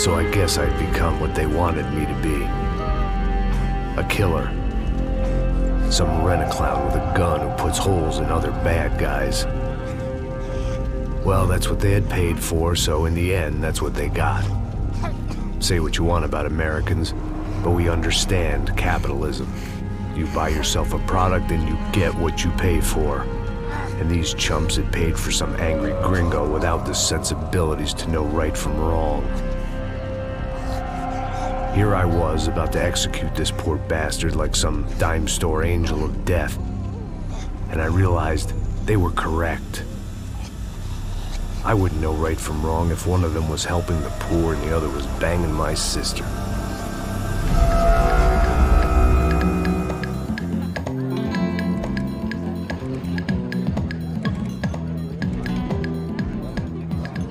So I guess I'd become what they wanted me to be. A killer. Some rent-a-clown with a gun who puts holes in other bad guys. Well, that's what they had paid for, so in the end, that's what they got. Say what you want about Americans, but we understand capitalism. You buy yourself a product and you get what you pay for. And these chumps had paid for some angry gringo without the sensibilities to know right from wrong. Here I was, about to execute this poor bastard like some dime store angel of death. And I realized they were correct. I wouldn't know right from wrong if one of them was helping the poor and the other was banging my sister.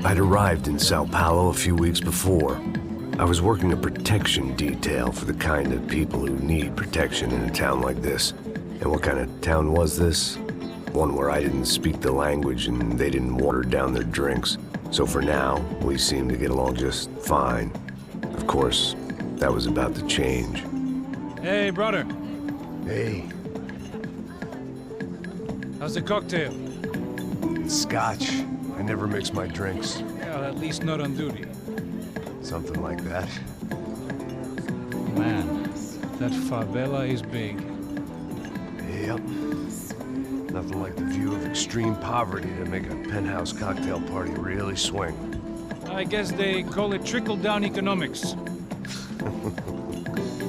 I'd arrived in Sao Paulo a few weeks before. I was working a protection detail for the kind of people who need protection in a town like this. And what kind of town was this? One where I didn't speak the language and they didn't water down their drinks. So for now, we seemed to get along just fine. Of course, that was about to change. Hey, brother. Hey. How's the cocktail? It's scotch. I never mix my drinks. Well, at least not on duty. Something like that. Man, that favela is big. Yep. Nothing like the view of extreme poverty to make a penthouse cocktail party really swing. I guess they call it trickle-down economics.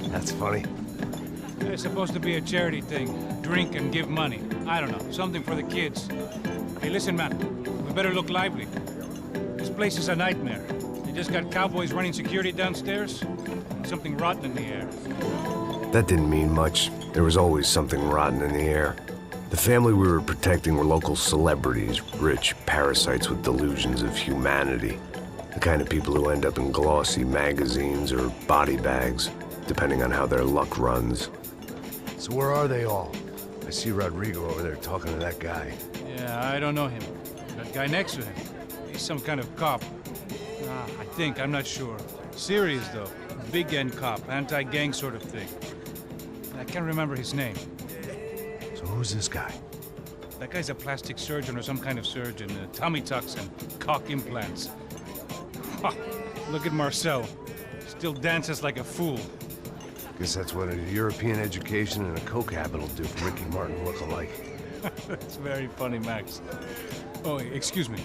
That's funny. It's supposed to be a charity thing. Drink and give money. I don't know, something for the kids. Hey, listen, man. We better look lively. This place is a nightmare. They just got cowboys running security downstairs. Something rotten in the air. That didn't mean much. There was always something rotten in the air. The family we were protecting were local celebrities, rich parasites with delusions of humanity. The kind of people who end up in glossy magazines or body bags, depending on how their luck runs. So where are they all? I see Rodrigo over there talking to that guy. Yeah, I don't know him. That guy next to him, he's some kind of cop. I think, I'm not sure. Serious, though. Big end cop, anti-gang sort of thing. I can't remember his name. So who's this guy? That guy's a plastic surgeon or some kind of surgeon. Tummy tucks and cock implants. Look at Marcel. Still dances like a fool. Guess that's what a European education and a coke habit will do for Ricky Martin look-alike. That's very funny, Max. Oh, excuse me.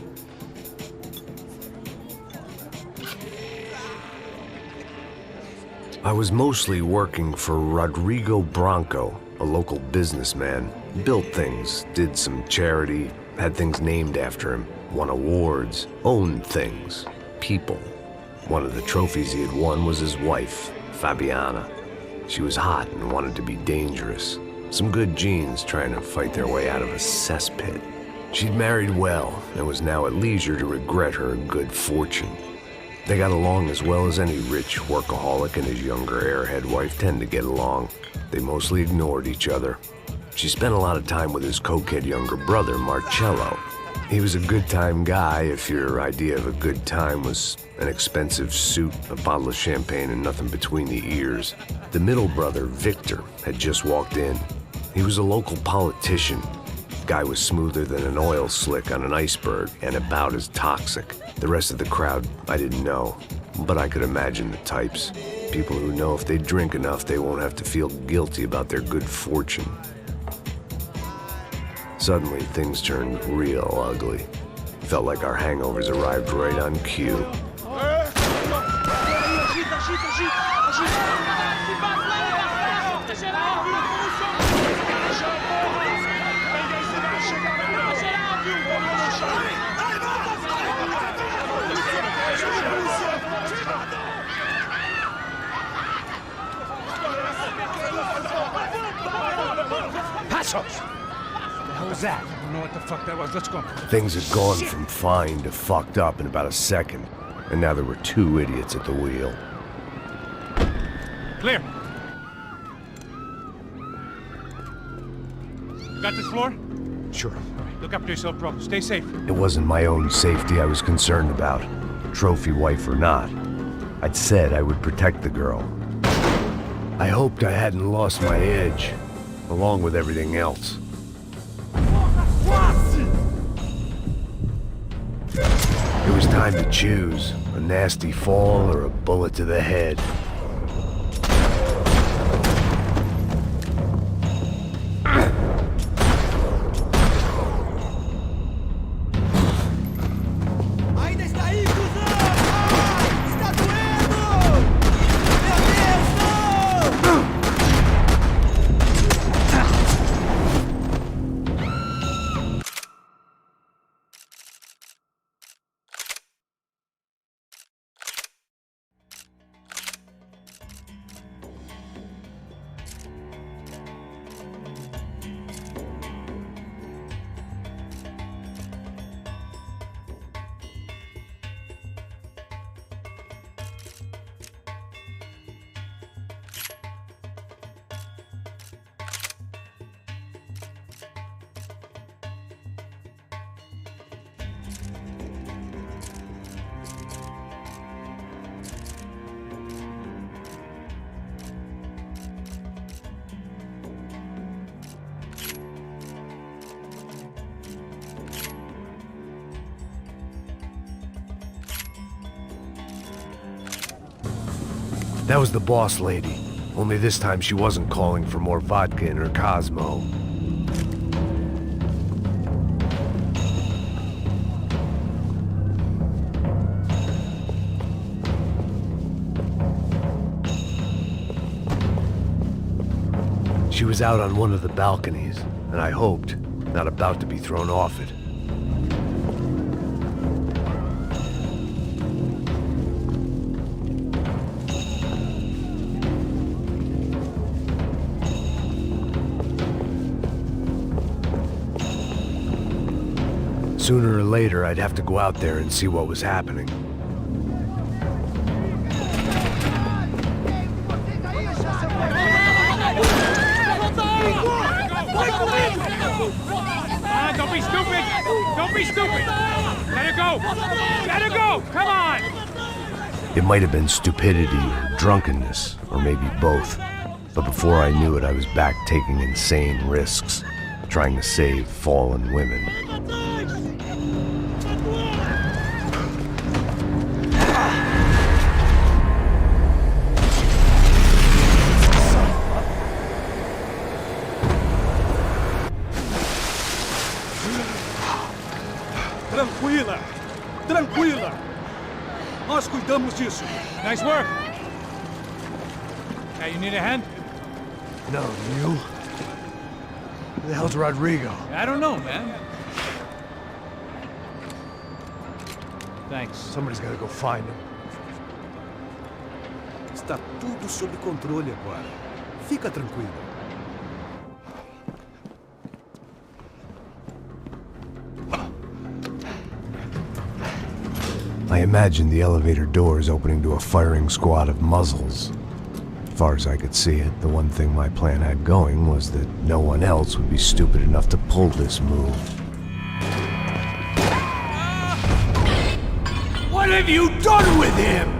I was mostly working for Rodrigo Branco, a local businessman. Built things, did some charity, had things named after him, won awards, owned things, people. One of the trophies he had won was his wife, Fabiana. She was hot and wanted to be dangerous. Some good genes trying to fight their way out of a cesspit. She'd married well and was now at leisure to regret her good fortune. They got along as well as any rich workaholic and his younger airhead wife tend to get along. They mostly ignored each other. She spent a lot of time with his cokehead younger brother, Marcello. He was a good-time guy if your idea of a good time was an expensive suit, a bottle of champagne, and nothing between the ears. The middle brother, Victor, had just walked in. He was a local politician. Guy was smoother than an oil slick on an iceberg and about as toxic. The rest of the crowd, I didn't know, but I could imagine the types. People who know if they drink enough, they won't have to feel guilty about their good fortune. Suddenly, things turned real ugly. Felt like our hangovers arrived right on cue. Passos! What the hell was that? I don't know what the fuck that was. Let's go. Things had gone from fine to fucked up in about a second, and now there were two idiots at the wheel. Clear. You got this floor? Sure. All right, look after yourself, bro. Stay safe. It wasn't my own safety I was concerned about, trophy wife or not. I'd said I would protect the girl. I hoped I hadn't lost my edge, along with everything else. It was time to choose, a nasty fall or a bullet to the head. That was the boss lady, only this time she wasn't calling for more vodka in her Cosmo. She was out on one of the balconies, and I hoped, not about to be thrown off it. Sooner or later, I'd have to go out there and see what was happening. Don't be stupid! Don't be stupid! Let her go! Let her go! Come on! It might have been stupidity or drunkenness, or maybe both. But before I knew it, I was back taking insane risks, trying to save fallen women. Tranquila! Tranquila! Nós cuidamos disso. Nice work! Hey, you need a hand? No, you? Who the hell's Rodrigo? I don't know, man. Thanks. Somebody's gotta go find him. Está tudo sob controle agora. Fica tranquilo. I imagined the elevator doors opening to a firing squad of muzzles. As far as I could see it, the one thing my plan had going was that no one else would be stupid enough to pull this move. What have you done with him?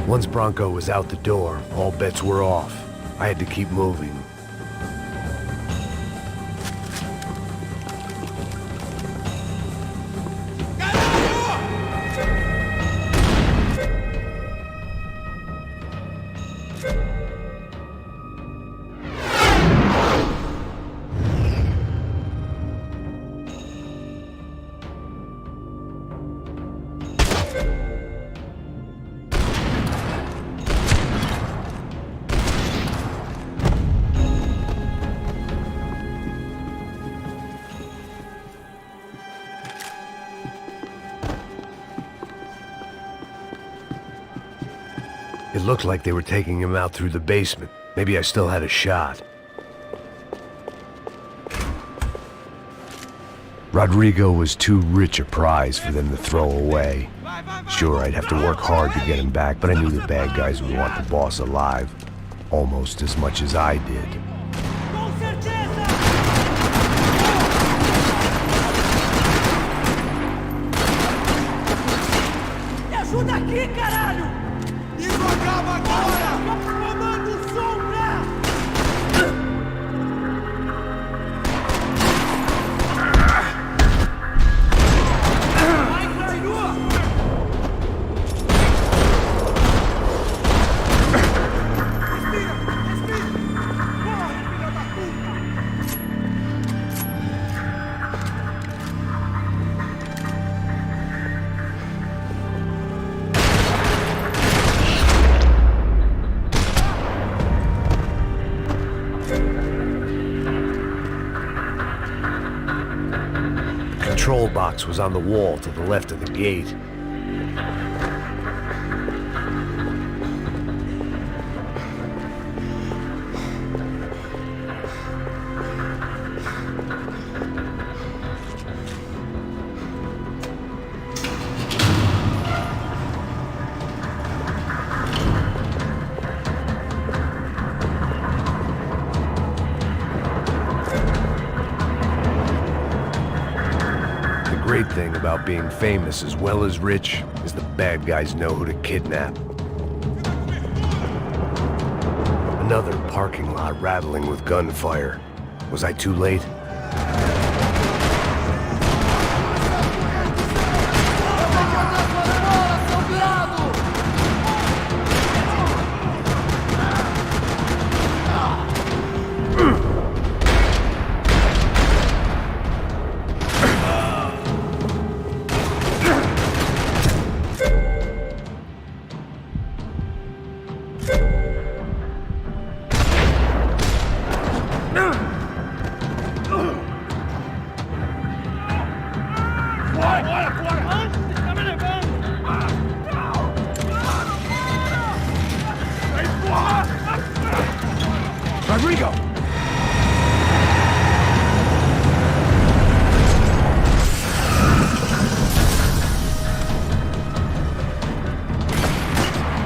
Once Bronco was out the door, all bets were off. I had to keep moving. It looked like they were taking him out through the basement. Maybe I still had a shot. Rodrigo was too rich a prize for them to throw away. Sure, I'd have to work hard to get him back, but I knew the bad guys would want the boss alive. Almost as much as I did. Me ajuda aqui, caralho! Isso acaba agora! Comando sombra! Vai, continua! Respira! Respira! Corre, filha da puta! The control box was on the wall to the left of the gate. The great thing about being famous as well as rich is the bad guys know who to kidnap. Another parking lot rattling with gunfire. Was I too late? Rodrigo!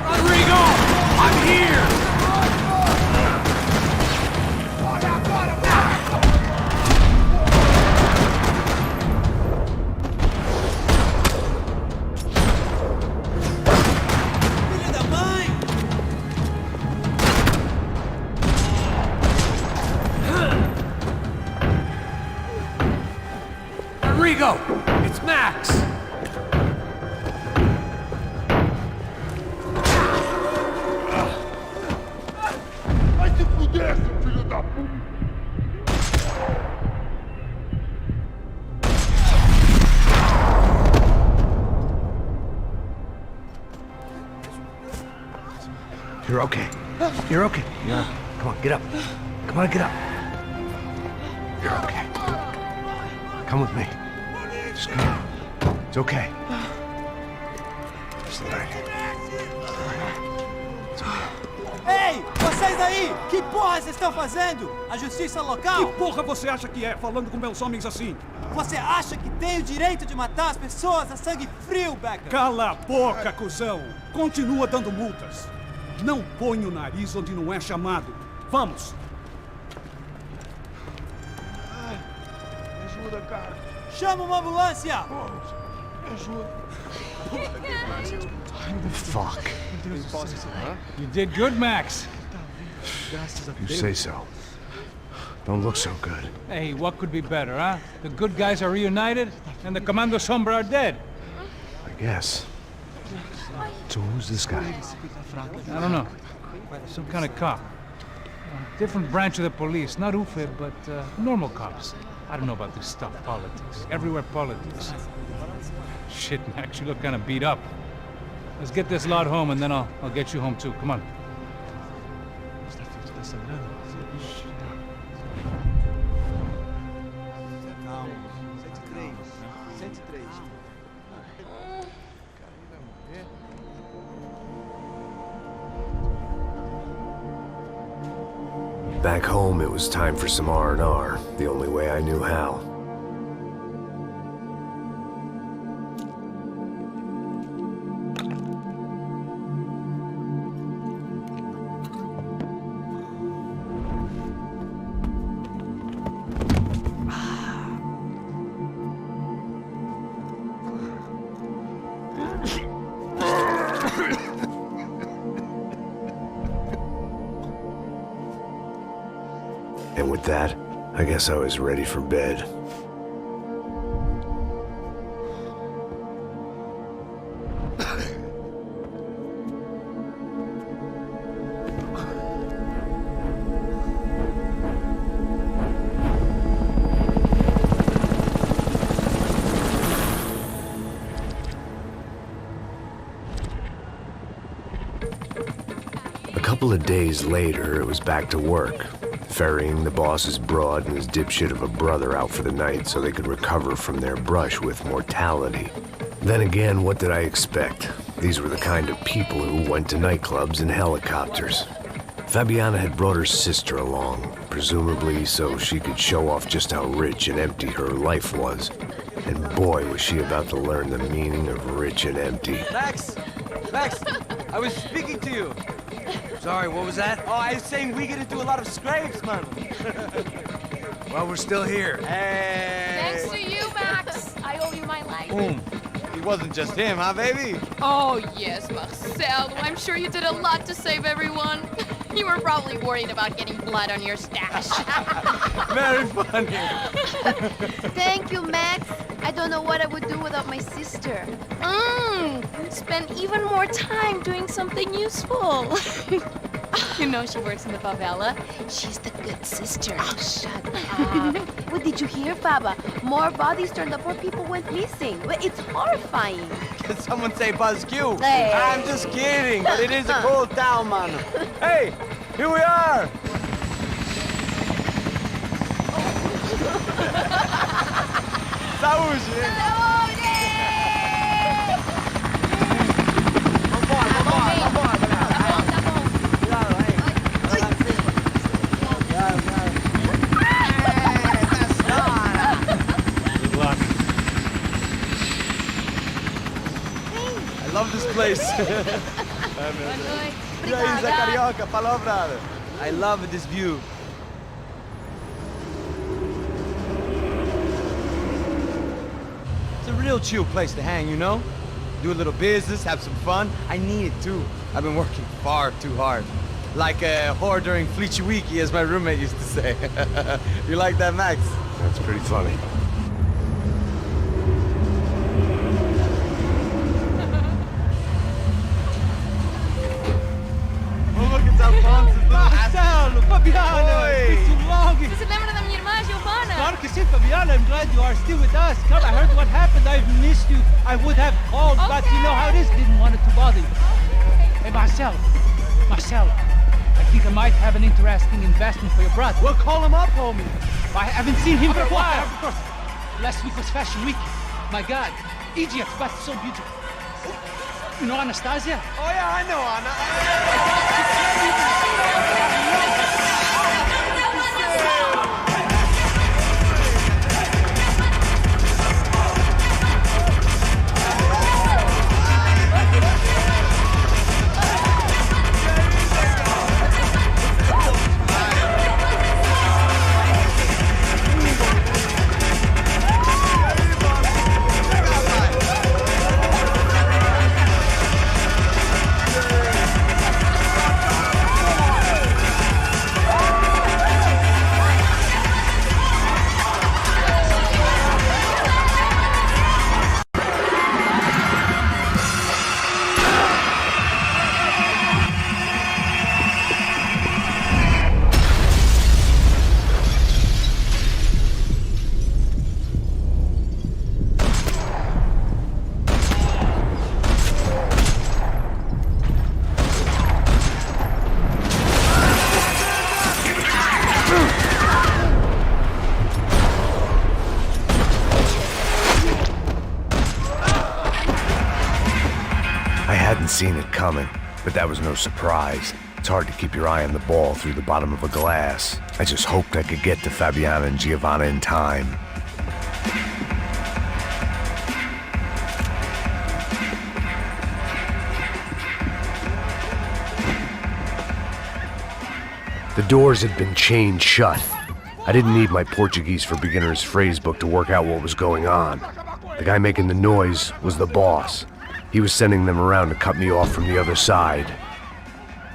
Rodrigo! I'm here! Filha da mãe! Rodrigo! It's Max! Vai se fuder, seu filho da puta! You're okay. You're okay. Yeah. Come on, get up. Come on, get up. You're okay. Come with me. Just come. It's okay. It's all right. Ei, vocês aí! Que porra vocês estão fazendo? A justiça local? Que porra você acha que é, falando com meus homens assim? Você acha que tem o direito de matar as pessoas a sangue frio, Becker? Cala a boca, cuzão! Continua dando multas. Não põe o nariz onde não é chamado. Vamos! Me ajuda, cara. Chama uma ambulância! Me ajuda. Fuck. You did good, Max. You say so. Don't look so good. Hey, what could be better, huh? The good guys are reunited, and the Comando Sombra are dead. I guess. So who's this guy? I don't know. Some kind of cop. Different branch of the police. Not UFE, but normal cops. I don't know about this stuff, politics. Everywhere politics. Shit, Max, you look kind of beat up. Let's get this lot home, and then I'll get you home too. Come on. Calma. 103. 103. Back home, it was time for some R&R, the only way I knew how. And with that, I guess I was ready for bed. A couple of days later, it was back to work. Ferrying the boss's broad and his dipshit of a brother out for the night so they could recover from their brush with mortality. Then again, what did I expect? These were the kind of people who went to nightclubs in helicopters. Fabiana had brought her sister along, presumably so she could show off just how rich and empty her life was. And boy, was she about to learn the meaning of rich and empty. Max! Max! I was speaking to you! Sorry, what was that? Oh, I was saying we get into a lot of scrapes, man. Well, we're still here. Hey! Thanks to you, Max. I owe you my life. Boom. It wasn't just him, huh, baby? Oh, yes, Marcel. I'm sure you did a lot to save everyone. You were probably worried about getting blood on your stash. Very funny. Thank you, Max. I don't know what I would do without my sister. Spend even more time doing something useful. You know she works in the favela. She's the good sister. Oh, shut up. What did you hear, Baba? More bodies turned up, more people went missing. Well, it's horrifying. Did someone say Buzz Q? Hey. I'm just kidding, but it is a cool town, man. Hey, here we are. Saúde! I love this place. E aí, Zé Carioca, falou, brother. I love this view. It's a real chill place to hang, you know? Do a little business, have some fun. I need it too. I've been working far too hard. Like a whore during Fleechy Weeky, as my roommate used to say. You like that, Max? That's pretty funny. Marcelo, Fabiana, it's been too long. Você se lembra da minha irmã, Giovanna? Claro que sim, Fabiana. I'm glad you are still with us. Come, I heard what happened. I've missed you. I would have called, but you know how it is. Didn't want it to bother you. Hey, Marcel, I think I might have an interesting investment for your brother. Well, call him up, homie. I haven't seen him for a while. Of course. Last week was Fashion Week. My God, Egypt, but so beautiful. You know Anastasia? Oh yeah, I know Anna. I hadn't seen it coming, but that was no surprise. It's hard to keep your eye on the ball through the bottom of a glass. I just hoped I could get to Fabiana and Giovanna in time. The doors had been chained shut. I didn't need my Portuguese for Beginners phrase book to work out what was going on. The guy making the noise was the boss. He was sending them around to cut me off from the other side.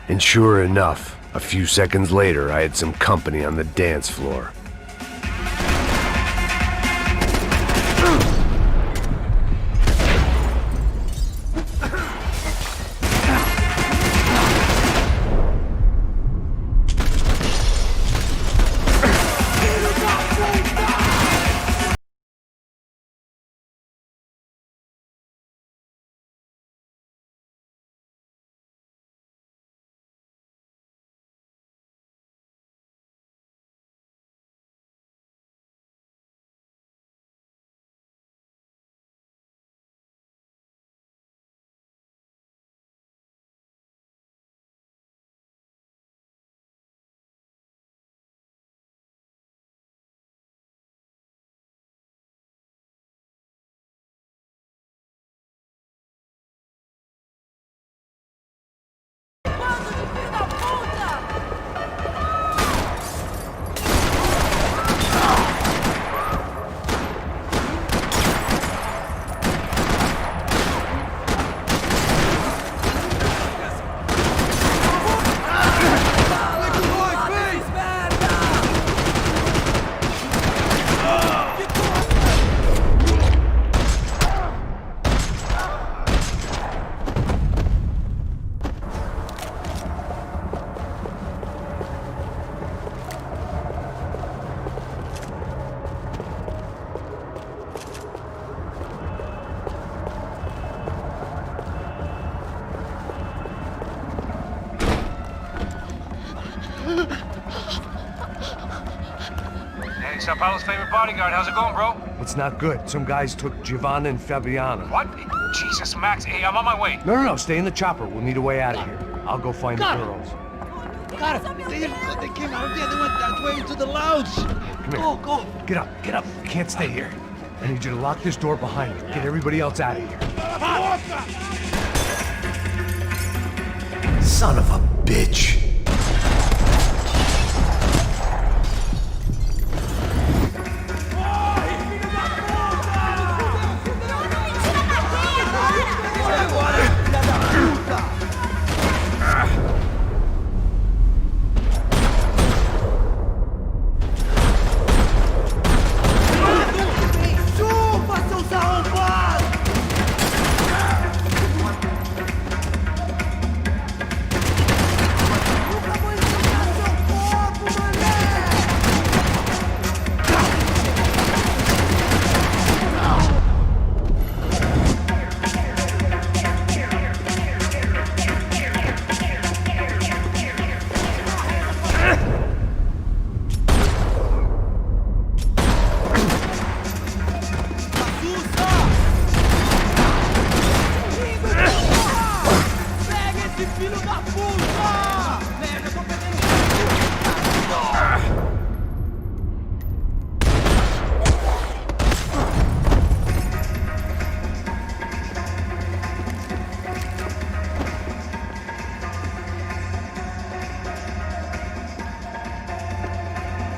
And sure enough, a few seconds later, I had some company on the dance floor. Hey, Sao Paulo's favorite bodyguard. How's it going, bro? It's not good. Some guys took Giovanna and Fabiana. What? Jesus, Max. Hey, I'm on my way. No, stay in the chopper. We'll need a way out of here. I'll go find the girls. Got it. They came out of there. They went that way into the lounge. Come here. Go. Get up. You can't stay here. I need you to lock this door behind you. Get everybody else out of here. Son of a bitch.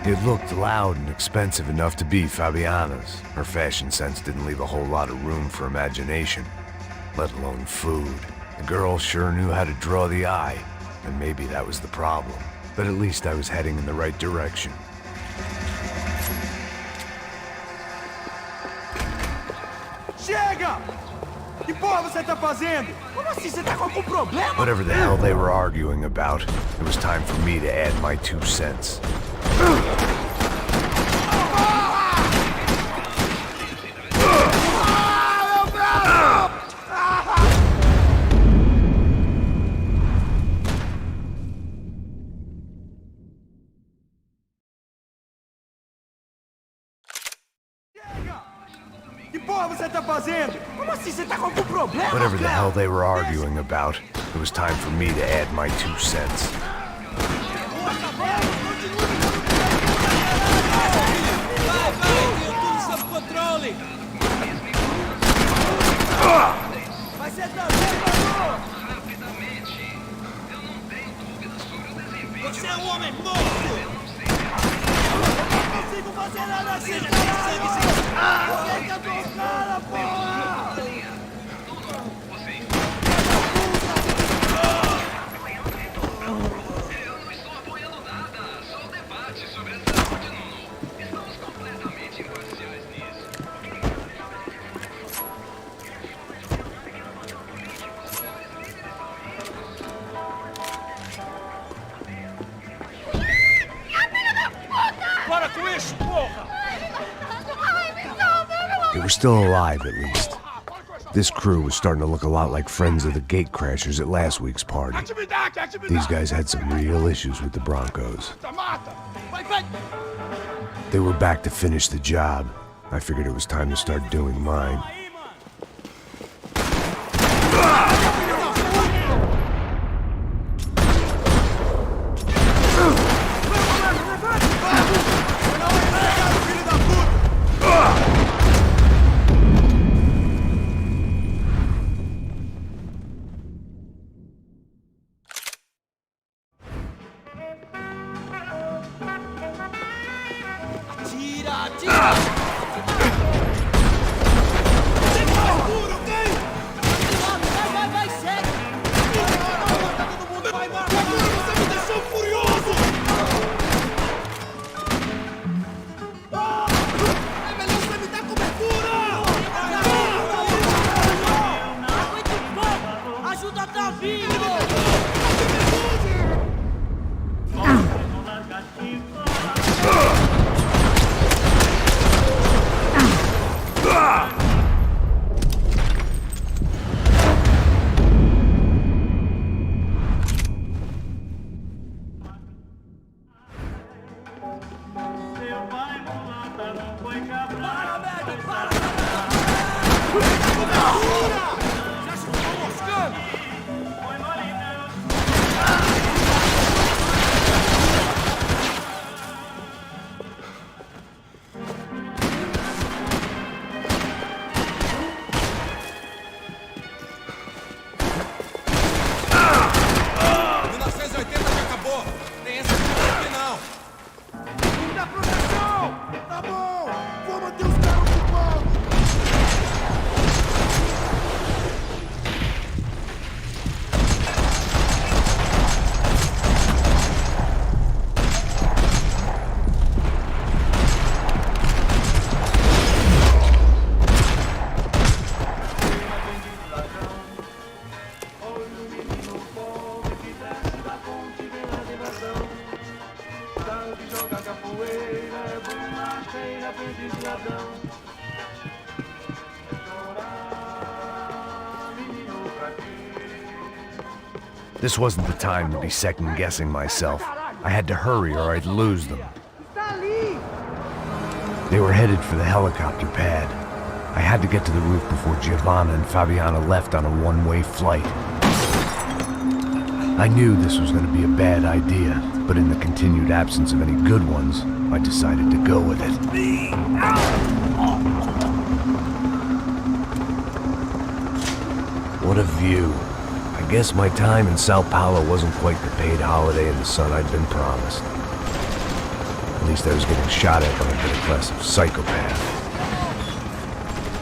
It looked loud and expensive enough to be Fabiana's. Her fashion sense didn't leave a whole lot of room for imagination, let alone food. The girl sure knew how to draw the eye, and maybe that was the problem. But at least I was heading in the right direction. Chega! Que porra você tá fazendo? Como assim? Você tá com algum problema? Whatever the hell they were arguing about, it was time for me to add my 2 cents. Que porra você tá fazendo? Como assim? Você tá com algum problema? Whatever the hell they were arguing about, it was time for me to add my 2 cents. Vai ser também, Manu! Você é um homem morto! Não consigo fazer nada assim, caralho! Por que eu tô cara, porra? Eu não estou apoiando nada, só o debate sobre essa morte, Nuno. Estamos completamente imparciais nisso. Para com isso, porra! They were still alive, at least. This crew was starting to look a lot like friends of the gatecrashers at last week's party. These guys had some real issues with the Broncos. They were back to finish the job. I figured it was time to start doing mine. This wasn't the time to be second-guessing myself. I had to hurry or I'd lose them. They were headed for the helicopter pad. I had to get to the roof before Giovanna and Fabiana left on a one-way flight. I knew this was going to be a bad idea, but in the continued absence of any good ones, I decided to go with it. What a view. I guess my time in Sao Paulo wasn't quite the paid holiday in the sun I'd been promised. At least I was getting shot at by a middle-class psychopath.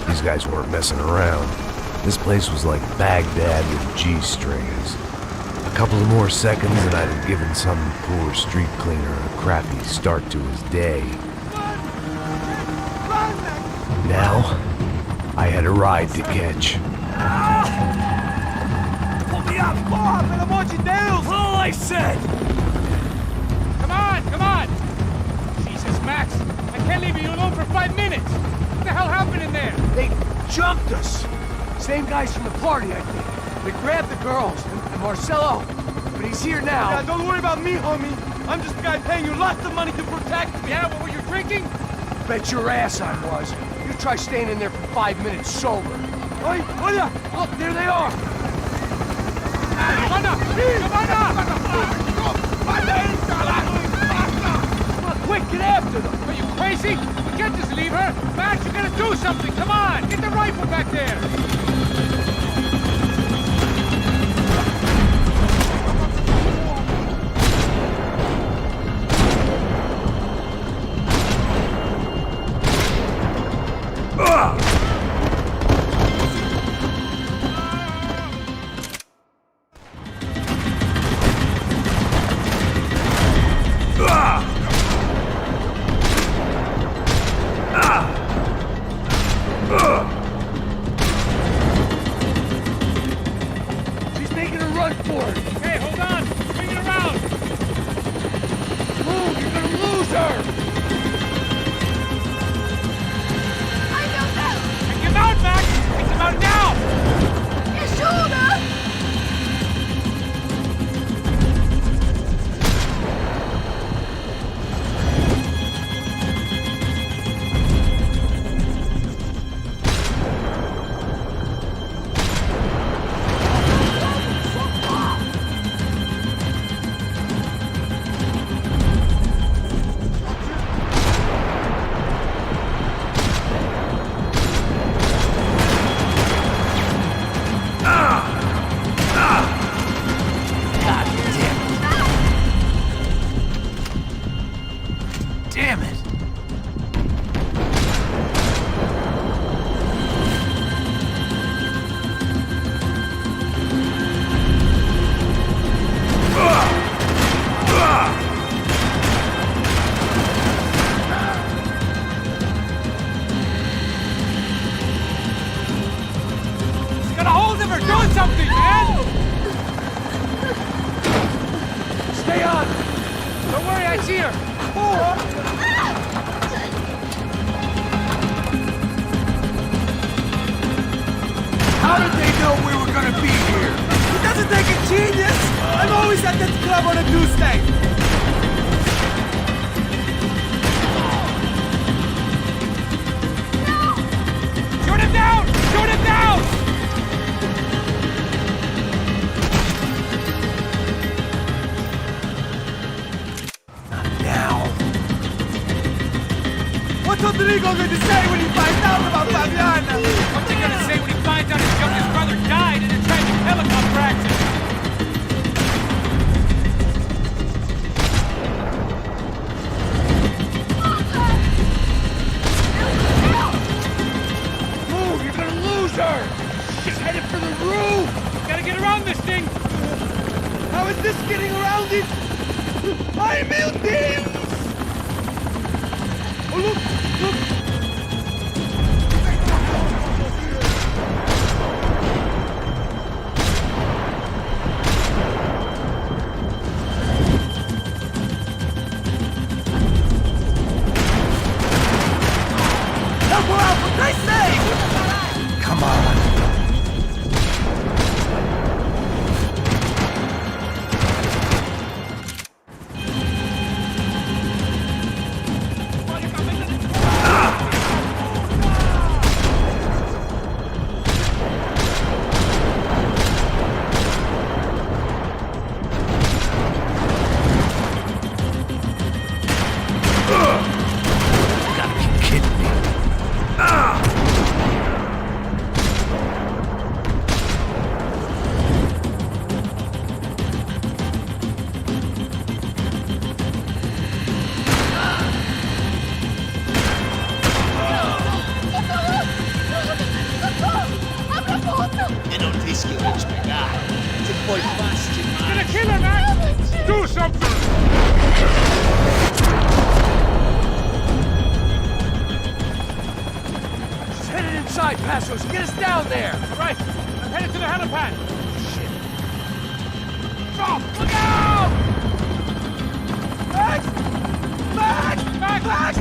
These guys weren't messing around. This place was like Baghdad with G-strings. A couple of more seconds and I'd have given some poor street cleaner a crappy start to his day. Now, I had a ride to catch. Porra, pelo amor de Deus! All I said! Come on, come on! Jesus, Max, I can't leave you alone for 5 minutes! What the hell happened in there? They jumped us! Same guys from the party, I think. They grabbed the girls, and Marcelo, but he's here now. Yeah, don't worry about me, homie. I'm just the guy paying you lots of money to protect me. Yeah, what were you drinking? Bet your ass I was. You try staying in there for 5 minutes sober. Oi, olha! Look, there they are! Come on, quick, get after them! Are you crazy? We can't just leave her. Max, you gotta do something. Come on, get the rifle back there. She's making a run for it! Hey, hold on. Bring it around. Move, you're gonna lose her! Take him out, Max. Take him out now. Me ajuda! Damn it! He's got a hold of her. Do something, man. Stay on! Don't worry, I see her. How did they know we were gonna be here? It doesn't take a genius! I'm always at that club on a Tuesday! Shoot him down. Shoot him down. Now. What's Rodrigo going to say when he finds out about Fabiana? What's he gonna say when he finds out his youngest brother died in a tragic helicopter accident? Move, you're gonna lose her! She's headed for the roof! Gotta get around this thing. How is this getting around it? Ai, meu Deus! Oh, look! Look! Help her out, for Christ's sake! Come on. Eu não disse que eu ia te pegar. Você foi fácil demais. Gonna kill her, Max. Do something. She's headed inside, Passos. Get us down there! All right, I'm headed to the helipad. Shit. Stop! Look out! Max! Max! Max! Max!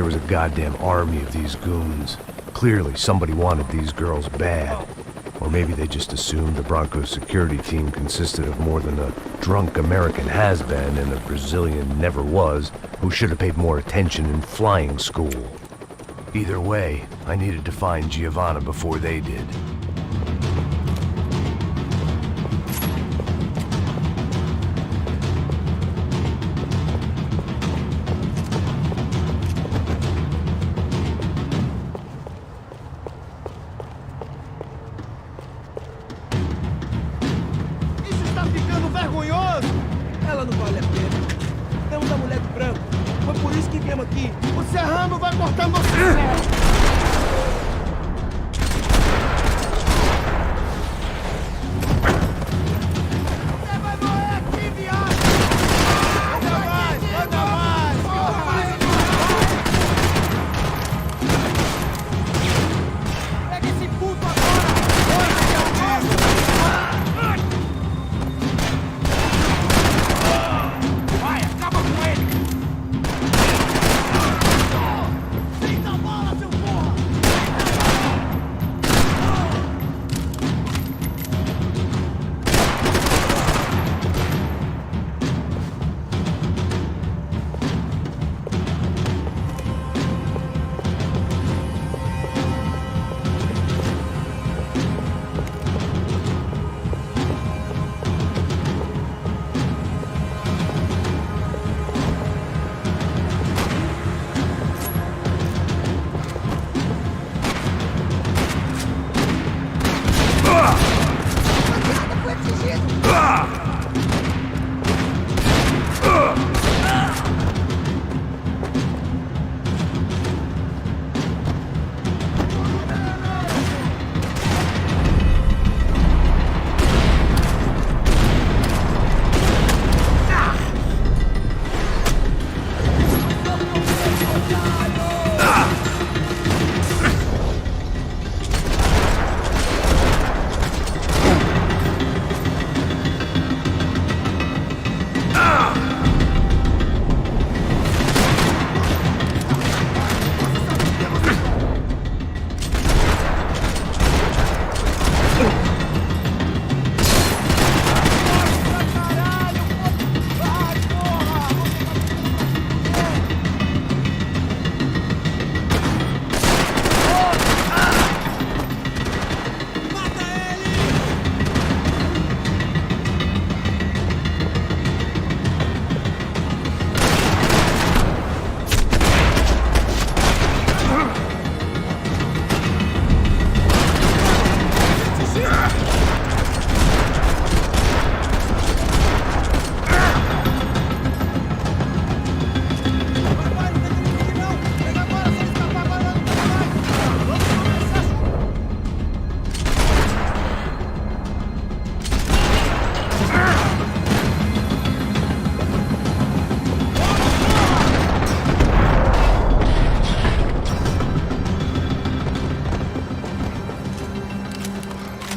there was a goddamn army of these goons. Clearly, somebody wanted these girls bad. Or maybe they just assumed the Broncos security team consisted of more than a drunk American has-been and a Brazilian never-was who should have paid more attention in flying school. Either way, I needed to find Giovanna before they did. Ela não vale a pena. Temos a mulher do branco. Foi por isso que viemos aqui. O serrano vai cortar meu cérebro.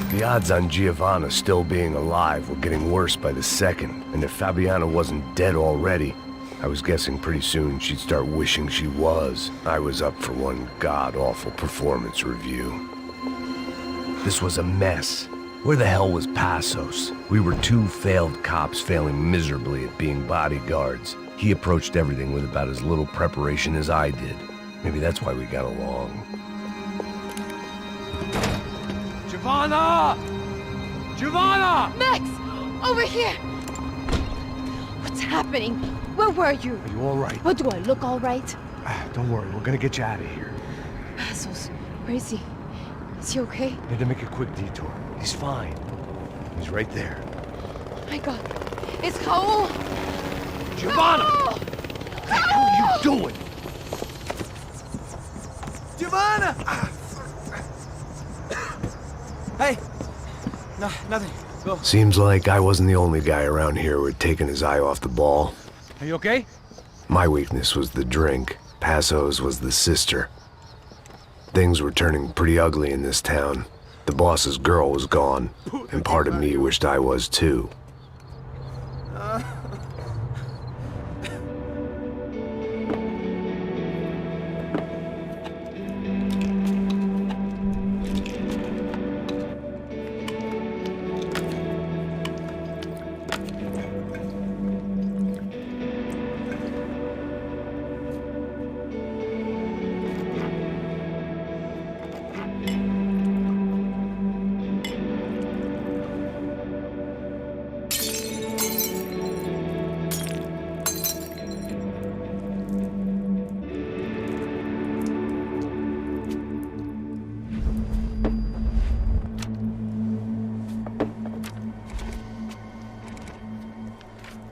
The odds on Giovanna still being alive were getting worse by the second, and if Fabiana wasn't dead already, I was guessing pretty soon she'd start wishing she was. I was up for one god-awful performance review. This was a mess. Where the hell was Passos? We were two failed cops failing miserably at being bodyguards. He approached everything with about as little preparation as I did. Maybe that's why we got along. Giovanna! Giovanna! Max! Over here! What's happening? Where were you? Are you all right? What, do I look all right? Don't worry, we're gonna get you out of here. Passos, where is he? Is he okay? Need to make a quick detour. He's fine. He's right there. My God. It's Raul! Giovanna! Raul! What the hell are you doing? Giovanna! Hey! No, nothing. Go. Seems like I wasn't the only guy around here who had taken his eye off the ball. Are you okay? My weakness was the drink. Passos was the sister. Things were turning pretty ugly in this town. The boss's girl was gone, and part of me wished I was too.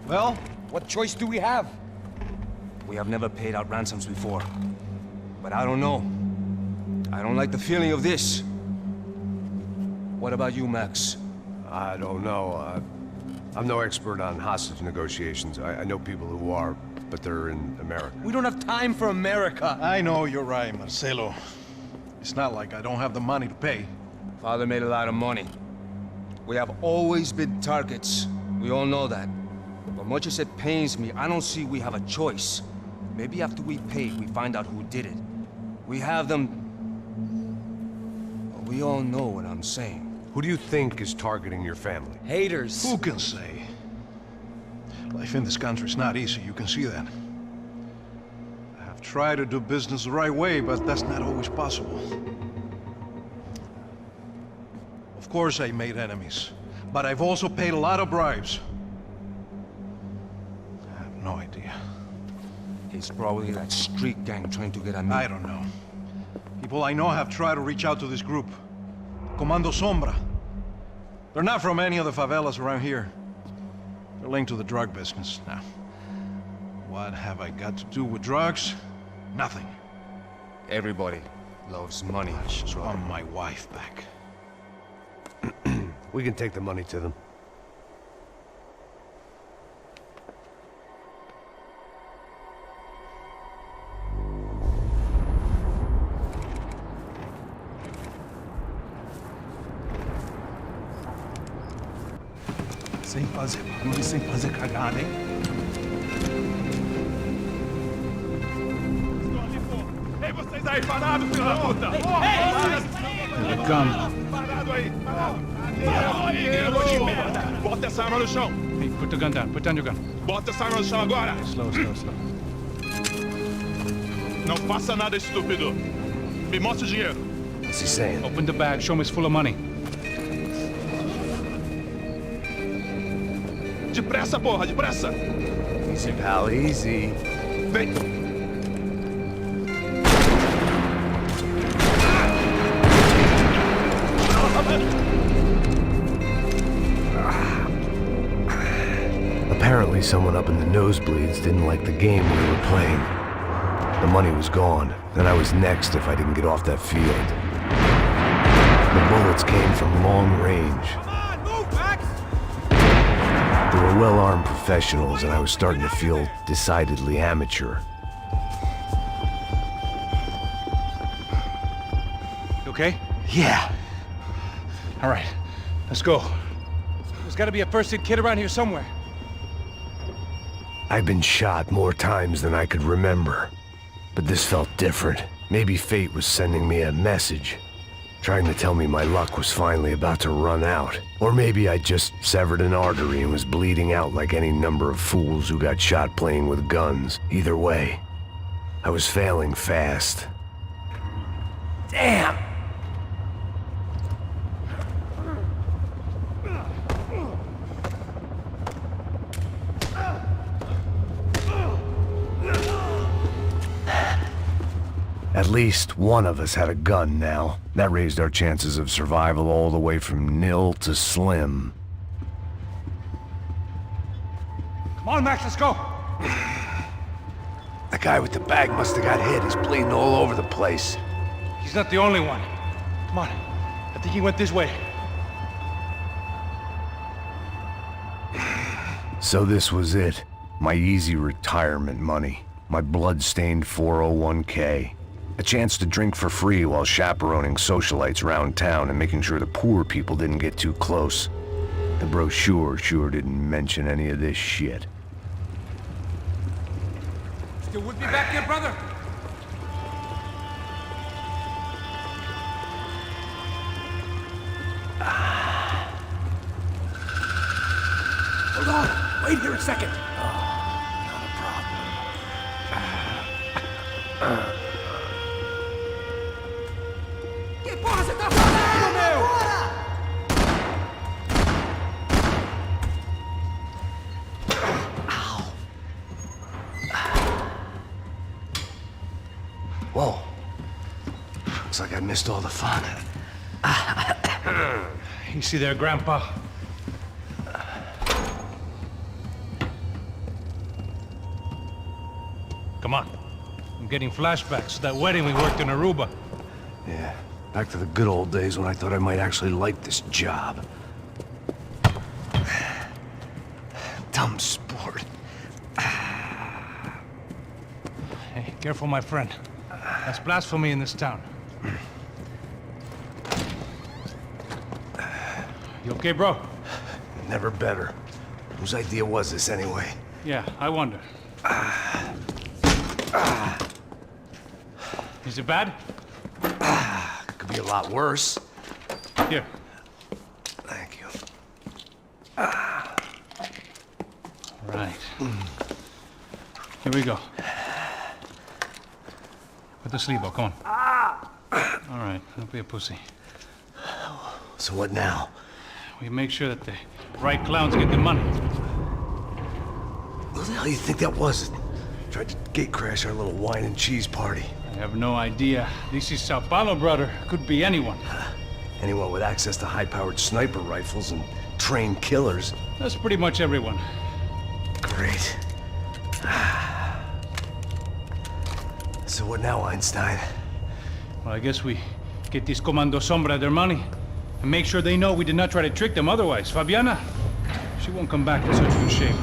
Well, what choice do we have? We have never paid out ransoms before. But I don't know. I don't like the feeling of this. What about you, Max? I don't know. I'm no expert on hostage negotiations. I know people who are, but they're in America. We don't have time for America. I know you're right, Marcelo. It's not like I don't have the money to pay. Father made a lot of money. We have always been targets. We all know that. But much as it pains me, I don't see we have a choice. Maybe after we pay, we find out who did it. We have them... But we all know what I'm saying. Who do you think is targeting your family? Haters. Who can say? Life in this country is not easy, you can see that. I have tried to do business the right way, but that's not always possible. Of course I made enemies, but I've also paid a lot of bribes. I have no idea. It's probably that street gang trying to get at me. I don't know. People I know have tried to reach out to this group. Comando Sombra. They're not from any of the favelas around here. They're linked to the drug business. Now, what have I got to do with drugs? Nothing. Everybody loves money. I just want my wife back. We can take the money to them. Sem fazer barulho, sem fazer cagada, hein? Ei, vocês aí, parados, filho da puta! The gun. Parado aí, parado! De merda! Bota essa arma no chão! Hey, put the gun down. Put down your gun. Bota essa arma no chão agora! Slow, slow, slow. Não faça nada, estúpido! Me mostre o dinheiro! What's he saying? Open the bag. Show me it's full of money. Depressa, porra, depressa! Easy, pal, easy. Vem! Apparently someone up in the nosebleeds didn't like the game we were playing. The money was gone, and I was next if I didn't get off that field. The bullets came from long range. They were well-armed professionals, and I was starting to feel decidedly amateur. You okay? Yeah. All right, let's go. There's got to be a first-aid kit around here somewhere. I've been shot more times than I could remember, but this felt different. Maybe fate was sending me a message, trying to tell me my luck was finally about to run out. Or maybe I just severed an artery and was bleeding out like any number of fools who got shot playing with guns. Either way, I was failing fast. Damn! At least one of us had a gun now. That raised our chances of survival all the way from nil to slim. Come on, Max, let's go. The guy with the bag must have got hit. He's bleeding all over the place. He's not the only one. Come on. I think he went this way. So this was it. My easy retirement money. My blood-stained 401k. A chance to drink for free while chaperoning socialites around town and making sure the poor people didn't get too close. The brochure sure didn't mention any of this shit. Still with me back there, brother? Hold on! Wait here a second! Que porra você tá fazendo, meu? Whoa. Looks like I missed all the fun. You see there, Grandpa? I'm getting flashbacks to that wedding we worked in Aruba. Yeah, back to the good old days when I thought I might actually like this job. Dumb sport. Hey, careful, my friend. That's blasphemy in this town. You okay, bro? Never better. Whose idea was this anyway? Yeah, I wonder. Is it bad? Could be a lot worse. Here. Thank you. Right. Here we go. Put the sleeve on, come on. All right, don't be a pussy. So what now? We make sure that the right clowns get the money. Who the hell do you think that was? Tried to gate crash our little wine and cheese party. I have no idea. This is Sao Paulo, brother. Could be anyone. Anyone with access to high-powered sniper rifles and trained killers. That's pretty much everyone. Great. So what now, Einstein? Well, I guess we get these Comando Sombra their money and make sure they know we did not try to trick them otherwise. Fabiana, she won't come back in such good shape.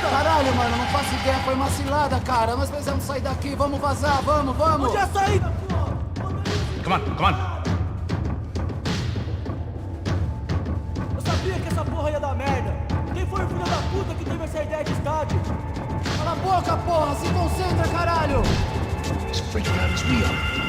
Caralho, mano, não faço ideia, foi uma cilada, cara. Nós precisamos sair daqui, vamos vazar, vamos, vamos! Onde é a saída, pô? Come on, come on! Eu sabia que essa porra ia dar merda. Quem foi o filho da puta que teve essa ideia de estádio? Cala a boca, porra! Se concentra, caralho! As freaked out as we are.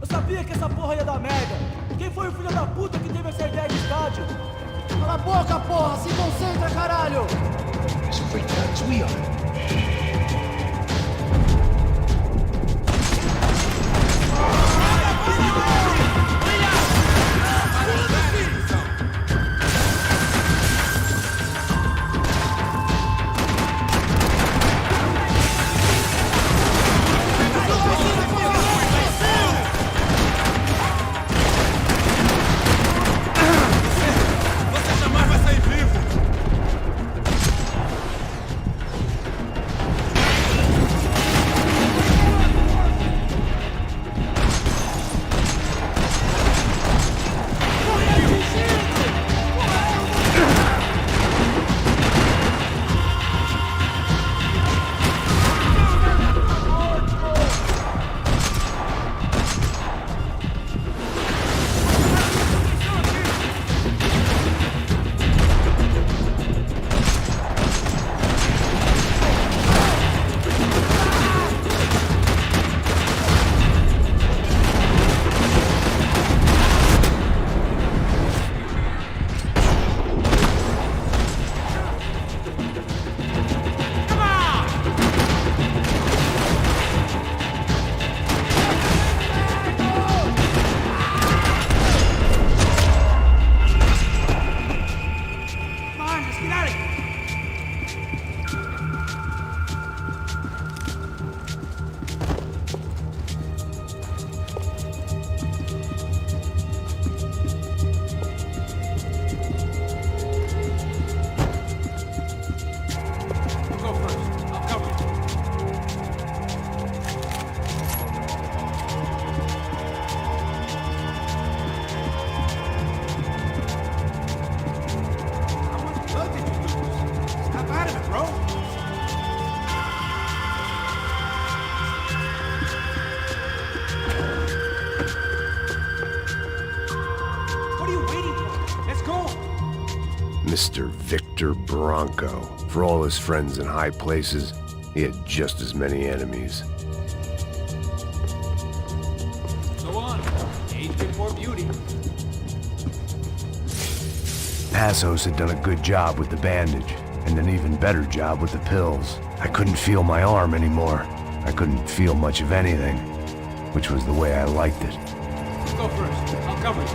Eu sabia que essa porra ia dar merda. Quem foi o filho da puta que teve essa ideia de estádio? Cala a boca, porra! Se concentra, caralho! As freaked out as we are. Mr. Victor Bronco. For all his friends in high places, he had just as many enemies. Go on. Age before beauty. Passos had done a good job with the bandage, and an even better job with the pills. I couldn't feel my arm anymore. I couldn't feel much of anything, which was the way I liked it. Go first. I'll cover you.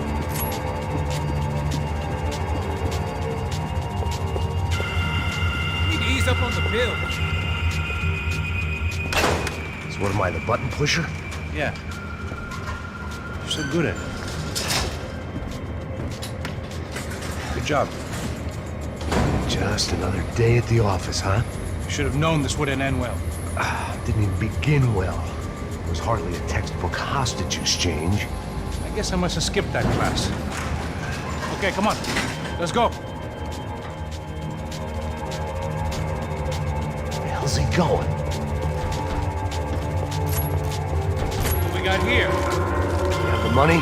You need to ease up on the pills. So what am I, the button pusher? Yeah. You're so good at it. Good job. Just another day at the office, huh? You should have known this wouldn't end well. Didn't even begin well. It was hardly a textbook hostage exchange. I guess I must have skipped that class. Okay, come on. Let's go. Where the hell's he going? What we got here? You have the money?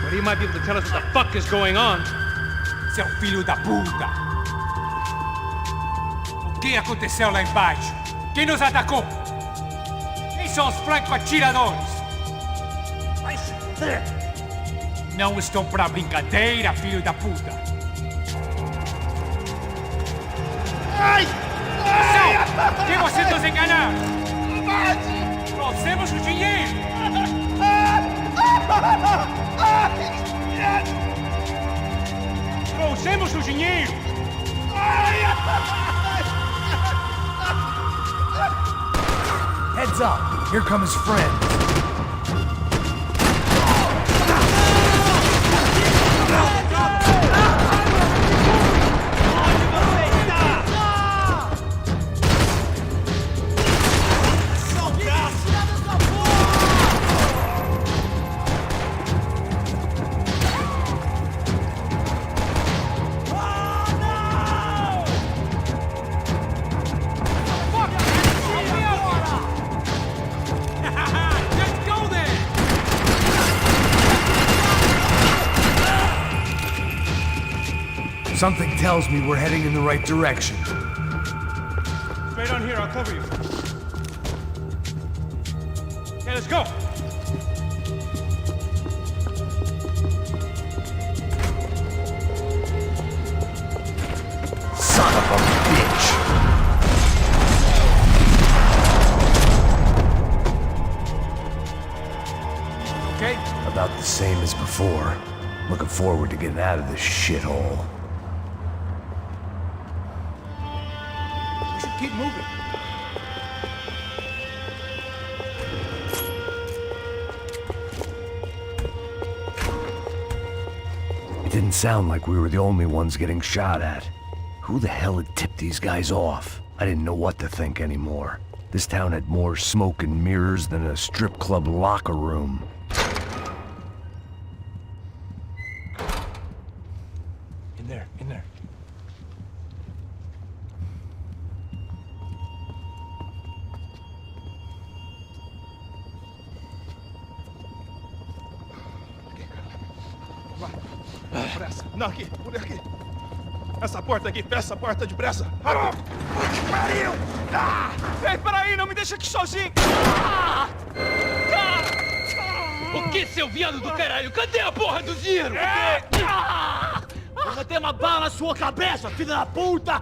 Well, you might be able to tell us what the fuck is going on. Seu filho da puta! O que aconteceu lá embaixo? Quem nos atacou? Quem são os franco-atiradores? Vai se fuder! Não estou pra brincadeira, filho da puta! Ai! Atenção! Que você nos enganar! Trouxemos o dinheiro! Trouxemos o dinheiro! Heads up! Here come his friend. Something tells me we're heading in the right direction. Straight on here, I'll cover you. Okay, let's go. Son of a bitch! Okay? About the same as before. Looking forward to getting out of this shithole. We should keep moving. It didn't sound like we were the only ones getting shot at. Who the hell had tipped these guys off? I didn't know what to think anymore. This town had more smoke and mirrors than a strip club locker room. In there, in there. Pressa. Não, aqui. Por aqui. Essa porta aqui. Fecha essa porta depressa. Rápido. Pariu! Ei, peraí. Não me deixa aqui sozinho. O que, seu viado do caralho? Cadê a porra do dinheiro? Vou meter uma bala na sua cabeça, filha da puta!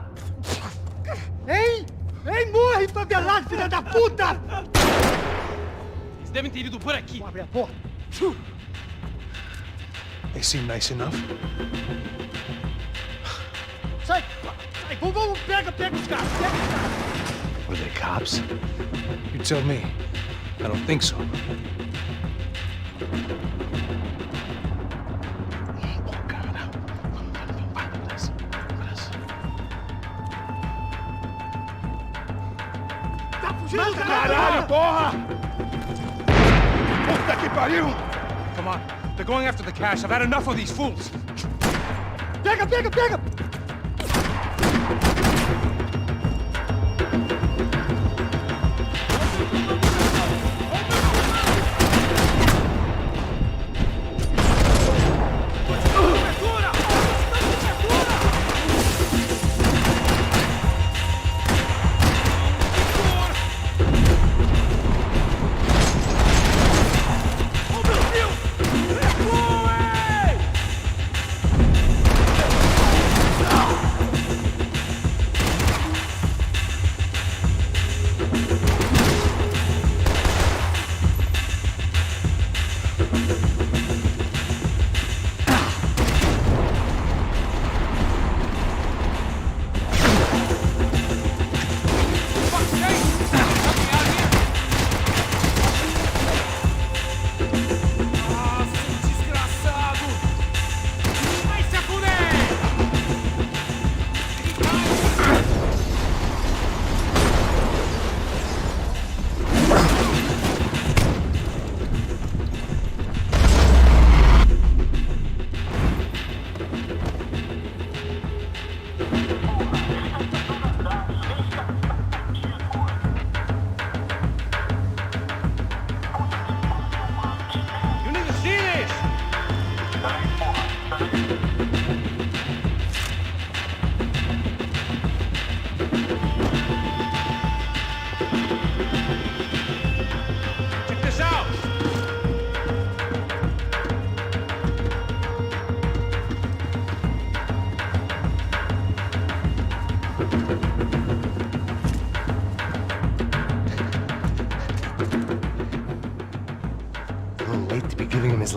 Ei! Ei, morre, favelado, filha da puta! Eles devem ter ido por aqui. Abre a porta. They seem nice enough. Sai! Sai! Vamos, pega os caras! Pega os caras! Were they cops? You tell me. I don't think so. Tá fugindo, Caralho, porra! Puta que pariu! Come on. They're going after the cash. I've had enough of these fools. Pega, pega, pega!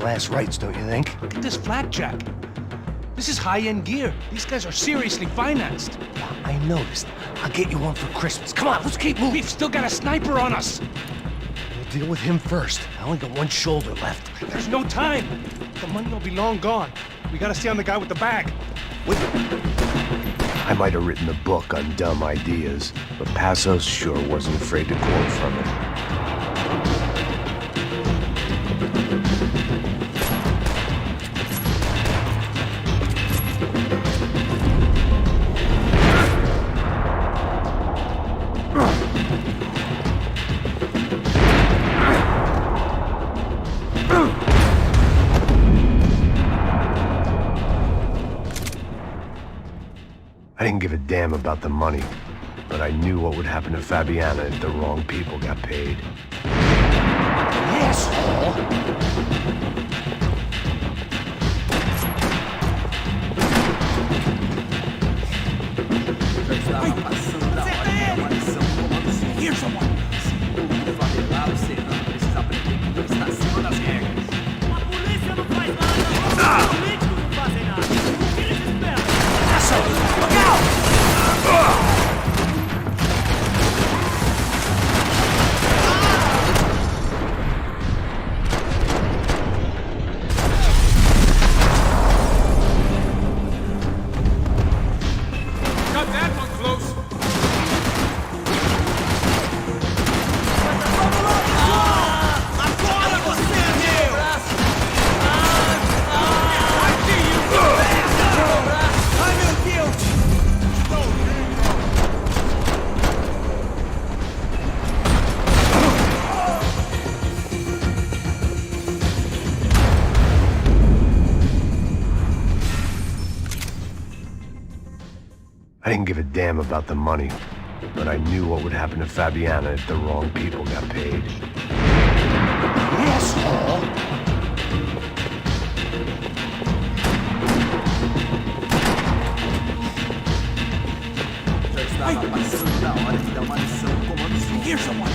last rites, don't you think? Look at this blackjack. This is high-end gear. These guys are seriously financed. Yeah, I noticed. I'll get you one for Christmas. Come on, let's keep moving. We've still got a sniper on us. We'll deal with him first. I only got one shoulder left. There's no time. The money will be long gone. We gotta stay on the guy with the bag. Wait. I might have written a book on dumb ideas, but Passos sure wasn't afraid to quote from it. I didn't give a damn about the money, but I knew what would happen to Fabiana if the wrong people got paid. Here's someone! O favelado serrano precisa aprender que não está acima das regras. A polícia não faz nada, os políticos não fazem nada. O que eles esperam? Look out! Got that one close. Agora você é meu! Ai, meu Deus! I didn't give a damn about the money, but I knew what would happen to Fabiana if the wrong people got paid. Já estava passando da hora de dar uma lição no comando sul. Here's someone!